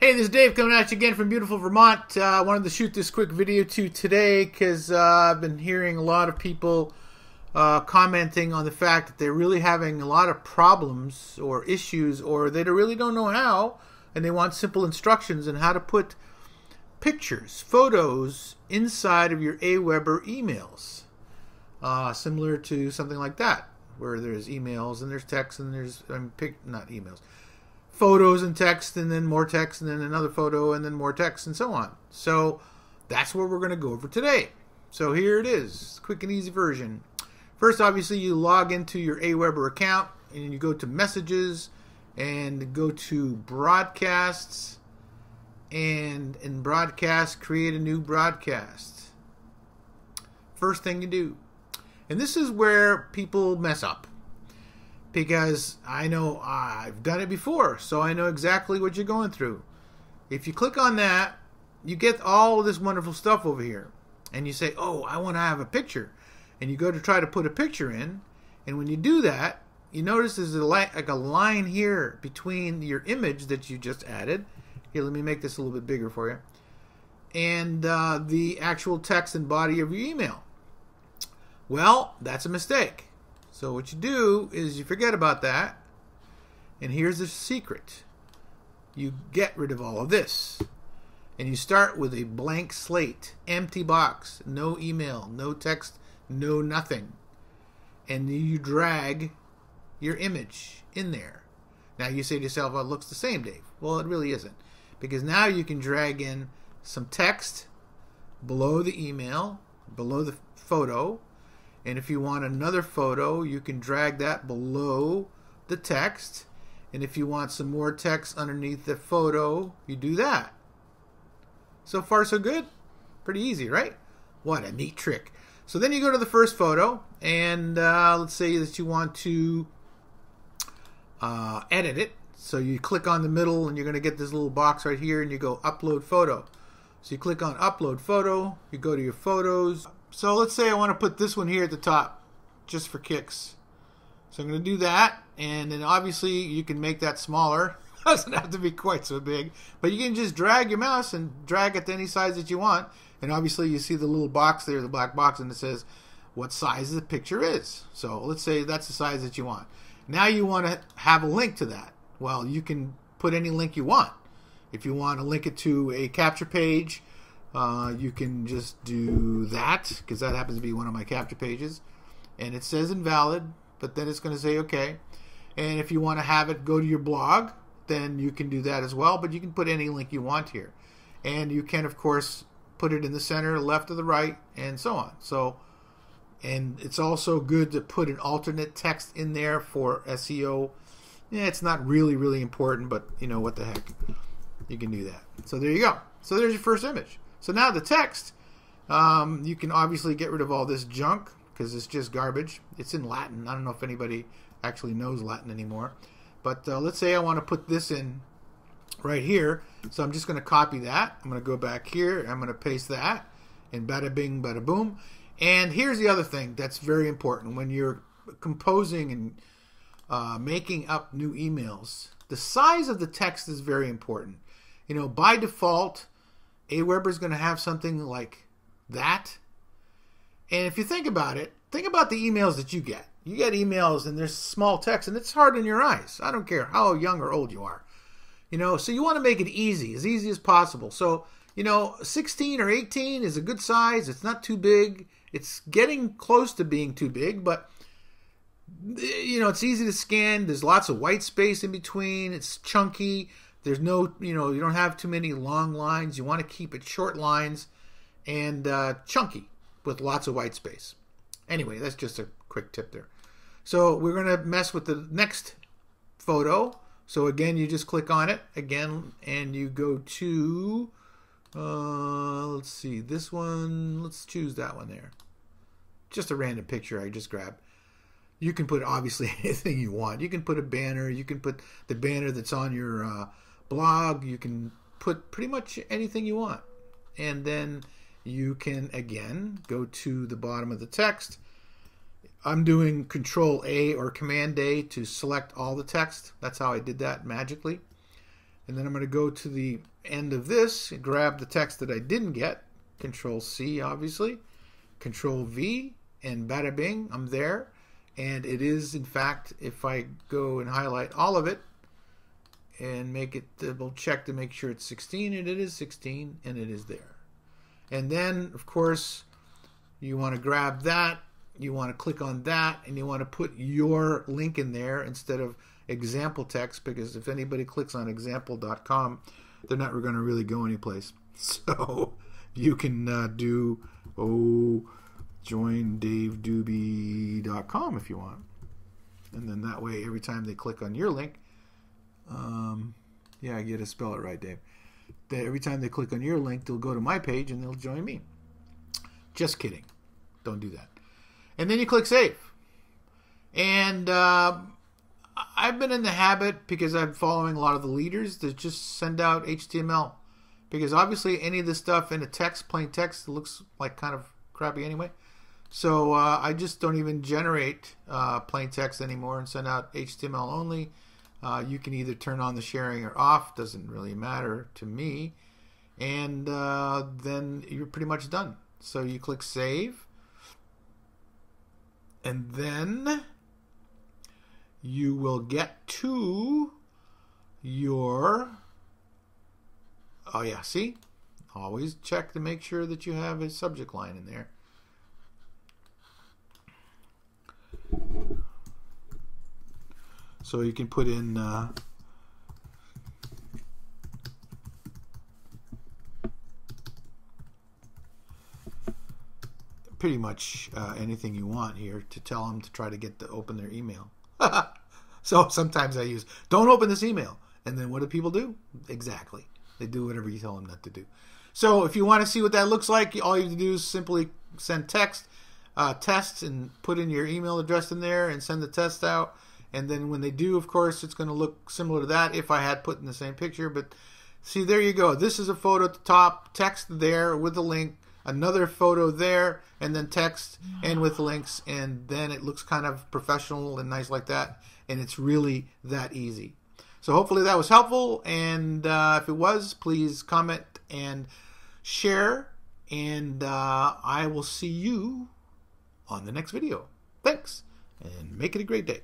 Hey, this is Dave coming at you again from beautiful Vermont. I wanted to shoot this quick video to today because I've been hearing a lot of people commenting on the fact that they're really having a lot of problems or issues, or they really don't know how, and they want simple instructions on how to put pictures, photos inside of your Aweber emails. Similar to something like that, where there's emails and there's text and there's, not emails, photos and text, and then more text, and then another photo, and then more text, and so on. So that's what we're going to go over today. So here it is, quick and easy version. First, obviously, you log into your Aweber account, and you go to Messages, and go to Broadcasts, and in Broadcast, create a new broadcast. First thing you do. And this is where people mess up, because I know I've done it before, so I know exactly what you're going through. If you click on that, you get all of this wonderful stuff over here, and you say, oh, I want to have a picture, and you go to try to put a picture in, and when you do that, you notice there's like a line here between your image that you just added. Here, let me make this a little bit bigger for you, and the actual text and body of your email. Well, that's a mistake. So what you do is you forget about that, and here's the secret. You get rid of all of this, and you start with a blank slate, empty box, no email, no text, no nothing, and you drag your image in there. Now you say to yourself, well, it looks the same, Dave. Well, it really isn't, because now you can drag in some text below the email, below the photo. And if you want another photo, you can drag that below the text. And if you want some more text underneath the photo, you do that. So far, so good. Pretty easy, right? What a neat trick. So then you go to the first photo, and let's say that you want to edit it. So you click on the middle, and you're going to get this little box right here, and you go Upload Photo. So you click on Upload Photo, you go to your photos. So let's say I want to put this one here at the top, just for kicks. So I'm going to do that, and then obviously you can make that smaller. It doesn't have to be quite so big, but you can just drag your mouse and drag it to any size that you want. And obviously you see the little box there, the black box, and it says what size the picture is. So let's say that's the size that you want. Now you want to have a link to that. Well, you can put any link you want. If you want to link it to a capture page, you can just do that, because that happens to be one of my capture pages, and it says invalid, but then it's going to say okay. And if you want to have it go to your blog, then you can do that as well, but you can put any link you want here. And you can, of course, put it in the center, left or the right, and so on. So, and it's also good to put an alternate text in there for SEO. Yeah, it's not really important, but you know, what the heck, you can do that. So there you go. So there's your first image. So now the text, you can obviously get rid of all this junk, because it's just garbage. It's in Latin. I don't know if anybody actually knows Latin anymore. But let's say I want to put this in right here. So I'm just going to copy that. I'm going to go back here. I'm going to paste that. And bada bing, bada boom. And here's the other thing that's very important. When you're composing and making up new emails, the size of the text is very important. You know, by default, Aweber is going to have something like that. And if you think about it, think about the emails that you get. You get emails and there's small text, and it's hard on your eyes. I don't care how young or old you are. You know, so you want to make it easy as possible. So, you know, 16 or 18 is a good size. It's not too big. It's getting close to being too big, but you know, it's easy to scan. There's lots of white space in between. It's chunky. There's no, you know, you don't have too many long lines. You want to keep it short lines and chunky with lots of white space. Anyway, that's just a quick tip there. So we're going to mess with the next photo. So again, you just click on it again, and you go to, let's see, this one. Let's choose that one there. Just a random picture I just grabbed. You can put obviously anything you want. You can put a banner. You can put the banner that's on your blog. You can put pretty much anything you want. And then you can, again, go to the bottom of the text. I'm doing Control A or Command A to select all the text. That's how I did that magically. And then I'm going to go to the end of this, grab the text that I didn't get, Control C obviously, Control V, and bada bing, I'm there. And it is, in fact, if I go and highlight all of it and make it double check to make sure it's 16, and it is 16, and it is there. And then, of course, you want to grab that, you want to click on that, and you want to put your link in there instead of example text, because if anybody clicks on example.com, they're not going to really go anyplace. So you can do joindavedoobie.com if you want. And then that way, every time they click on your link, yeah, I get to spell it right, Dave. That every time they click on your link, they'll go to my page and they'll join me. Just kidding. Don't do that. And then you click save. And I've been in the habit, because I'm following a lot of the leaders, to just send out HTML. Because obviously any of this stuff in a text, plain text, looks like kind of crappy anyway. So I just don't even generate plain text anymore and send out HTML only. You can either turn on the sharing or off. Doesn't really matter to me. And then you're pretty much done. So you click save. And then you will get to your... Oh yeah, see? Always check to make sure that you have a subject line in there. So you can put in pretty much anything you want here to tell them to try to get to open their email. So sometimes I use, don't open this email. And then what do people do? Exactly. They do whatever you tell them not to do. So if you want to see what that looks like, all you have to do is simply send tests, and put in your email address in there and send the test out. And then when they do, of course, it's going to look similar to that if I had put in the same picture. But see, there you go. This is a photo at the top, text there with the link, another photo there, and then text and with links. And then it looks kind of professional and nice like that. And it's really that easy. So hopefully that was helpful. And if it was, please comment and share. And I will see you on the next video. Thanks, and make it a great day.